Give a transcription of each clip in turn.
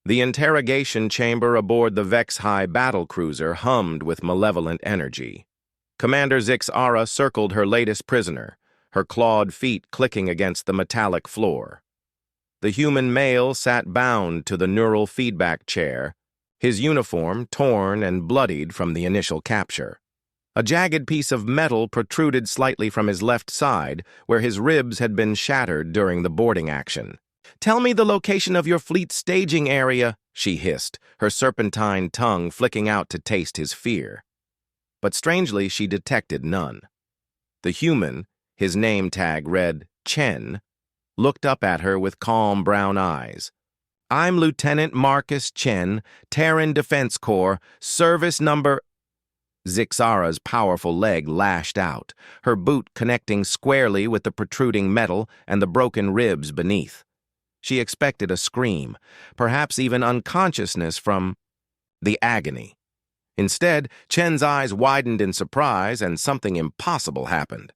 The interrogation chamber aboard the Vex-High battlecruiser hummed with malevolent energy. Commander Zixara circled her latest prisoner, her clawed feet clicking against the metallic floor. The human male sat bound to the neural feedback chair, his uniform torn and bloodied from the initial capture. A jagged piece of metal protruded slightly from his left side, where his ribs had been shattered during the boarding action. "Tell me the location of your fleet staging area," she hissed, her serpentine tongue flicking out to taste his fear. But strangely, she detected none. The human, his name tag read Chen, looked up at her with calm brown eyes. "I'm Lieutenant Marcus Chen, Terran Defense Corps, service number—" Zixara's powerful leg lashed out, her boot connecting squarely with the protruding metal and the broken ribs beneath. She expected a scream, perhaps even unconsciousness from the agony. Instead, Chen's eyes widened in surprise and something impossible happened.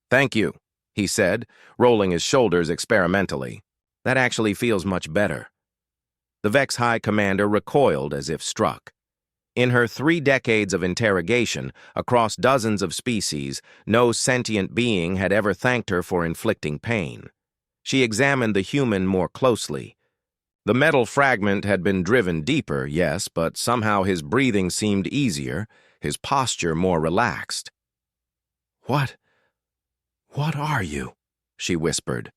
"Thank you," he said, rolling his shoulders experimentally. "That actually feels much better." The Vex High Commander recoiled as if struck. In her 3 decades of interrogation across dozens of species, no sentient being had ever thanked her for inflicting pain. She examined the human more closely. The metal fragment had been driven deeper, yes, but somehow his breathing seemed easier, his posture more relaxed. What are you?" she whispered.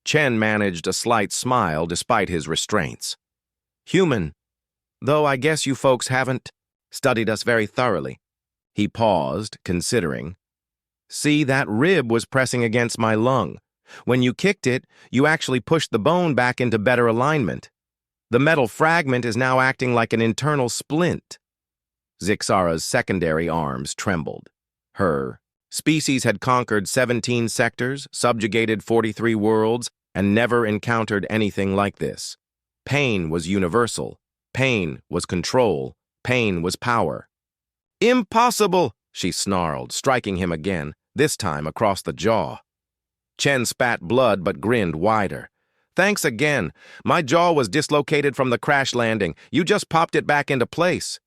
Chen managed a slight smile despite his restraints. "Human. Though I guess you folks haven't studied us very thoroughly." He paused, considering. "See, that rib was pressing against my lung. When you kicked it, you actually pushed the bone back into better alignment. The metal fragment is now acting like an internal splint." Zixara's secondary arms trembled. Her species had conquered 17 sectors, subjugated 43 worlds, and never encountered anything like this. Pain was universal. Pain was control. Pain was power. "Impossible!" she snarled, striking him again, this time across the jaw. Chen spat blood but grinned wider. "Thanks again. My jaw was dislocated from the crash landing. You just popped it back into place."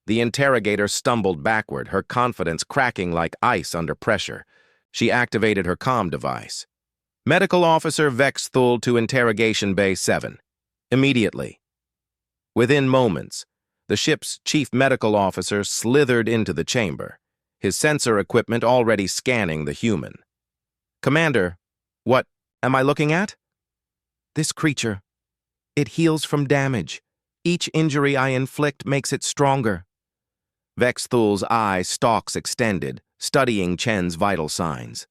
The interrogator stumbled backward, her confidence cracking like ice under pressure. She activated her comm device. "Medical Officer Vex Thul to Interrogation Bay 7. Immediately." Within moments, the ship's chief medical officer slithered into the chamber, his sensor equipment already scanning the human. "Commander, what am I looking at?" "This creature. It heals from damage. Each injury I inflict makes it stronger." Vex Thul's eye stalks extended, studying Chen's vital signs.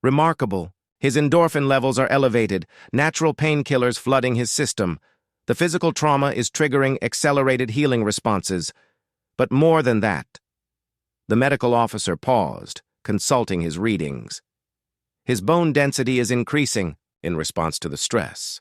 "Remarkable. His endorphin levels are elevated, natural painkillers flooding his system. The physical trauma is triggering accelerated healing responses. But more than that." The medical officer paused, consulting his readings. "His bone density is increasing in response to the stress.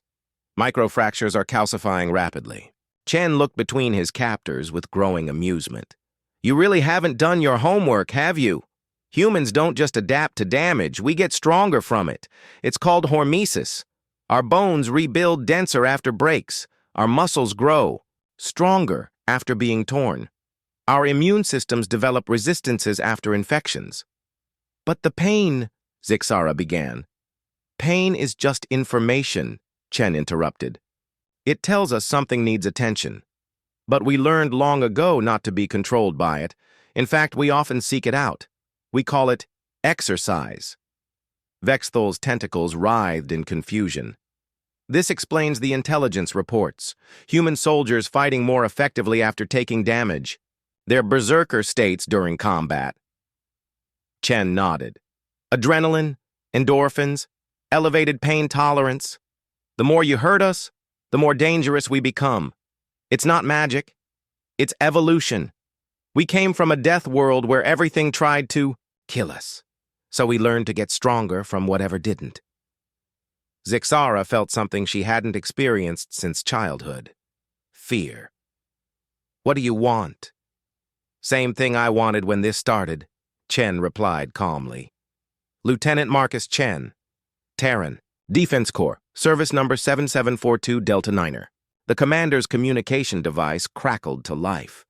Microfractures are calcifying rapidly." Chen looked between his captors with growing amusement. "You really haven't done your homework, have you? Humans don't just adapt to damage, we get stronger from it. It's called hormesis. Our bones rebuild denser after breaks. Our muscles grow stronger after being torn. Our immune systems develop resistances after infections." "But the pain," Zixara began. "Pain is just information," Chen interrupted. "It tells us something needs attention. But we learned long ago not to be controlled by it. In fact, we often seek it out. We call it exercise." Vex Thul's tentacles writhed in confusion. "This explains the intelligence reports. Human soldiers fighting more effectively after taking damage. They're berserker states during combat." Chen nodded. "Adrenaline, endorphins, elevated pain tolerance. The more you hurt us, the more dangerous we become. It's not magic. It's evolution. We came from a death world where everything tried to kill us. So we learned to get stronger from whatever didn't." Zixara felt something she hadn't experienced since childhood. Fear. "What do you want?" "Same thing I wanted when this started," Chen replied calmly. "Lieutenant Marcus Chen, Terran, Defense Corps, service number 7742 Delta Niner." The commander's communication device crackled to life.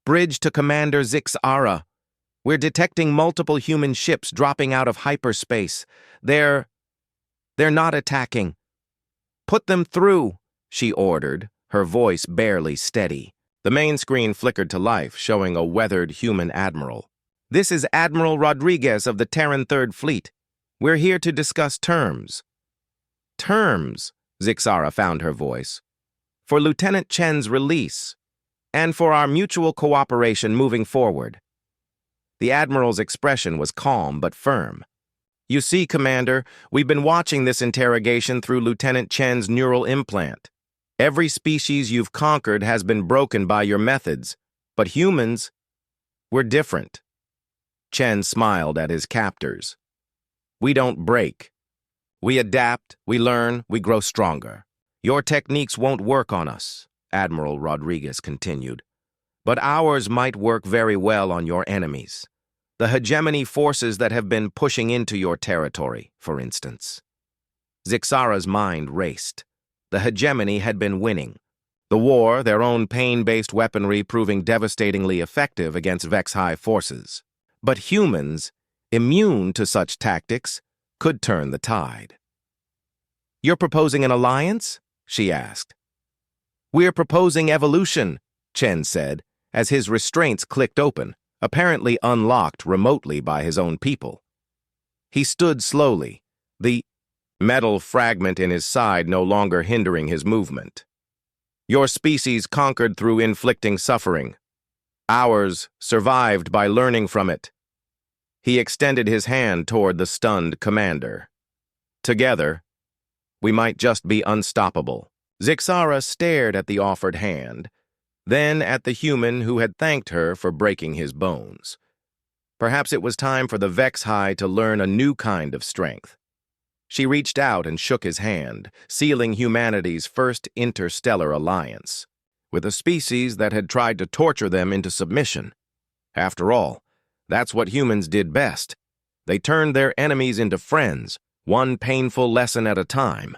"Bridge to Commander Zixara. We're detecting multiple human ships dropping out of hyperspace. They're not attacking. Put them through," she ordered, her voice barely steady. The main screen flickered to life, showing a weathered human admiral. "This is Admiral Rodriguez of the Terran Third Fleet. We're here to discuss terms." "Terms," Zixara found her voice. "For Lieutenant Chen's release, and for our mutual cooperation moving forward." The Admiral's expression was calm but firm. "You see, Commander, we've been watching this interrogation through Lieutenant Chen's neural implant. Every species you've conquered has been broken by your methods, but humans, we're different." Chen smiled at his captors. "We don't break. We adapt, we learn, we grow stronger. Your techniques won't work on us," Admiral Rodriguez continued, "but ours might work very well on your enemies. The hegemony forces that have been pushing into your territory, for instance." Zixara's mind raced. The hegemony had been winning. The war, their own pain-based weaponry proving devastatingly effective against Vex-High forces. But humans, immune to such tactics, could turn the tide. "You're proposing an alliance?" she asked. "We're proposing evolution," Chen said, as his restraints clicked open, apparently unlocked remotely by his own people. He stood slowly, the metal fragment in his side no longer hindering his movement. "Your species conquered through inflicting suffering. Ours survived by learning from it." He extended his hand toward the stunned commander. "Together, we might just be unstoppable." Zixara stared at the offered hand, then at the human who had thanked her for breaking his bones. Perhaps it was time for the Vex-High to learn a new kind of strength. She reached out and shook his hand, sealing humanity's first interstellar alliance, with a species that had tried to torture them into submission. After all, that's what humans did best. They turned their enemies into friends, one painful lesson at a time.